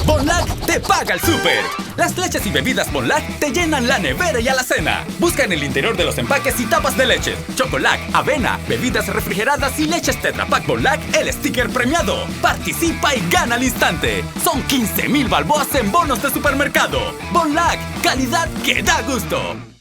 Bonlac te paga el súper. Las leches y bebidas Bonlac te llenan la nevera y alacena. Busca en el interior de los empaques y tapas de leche, Chocolac, avena, bebidas refrigeradas y leches Tetra Pak Bonlac, el sticker premiado. Participa y gana al instante. Son 15,000 balboas en bonos de supermercado. Bonlac, calidad que da gusto.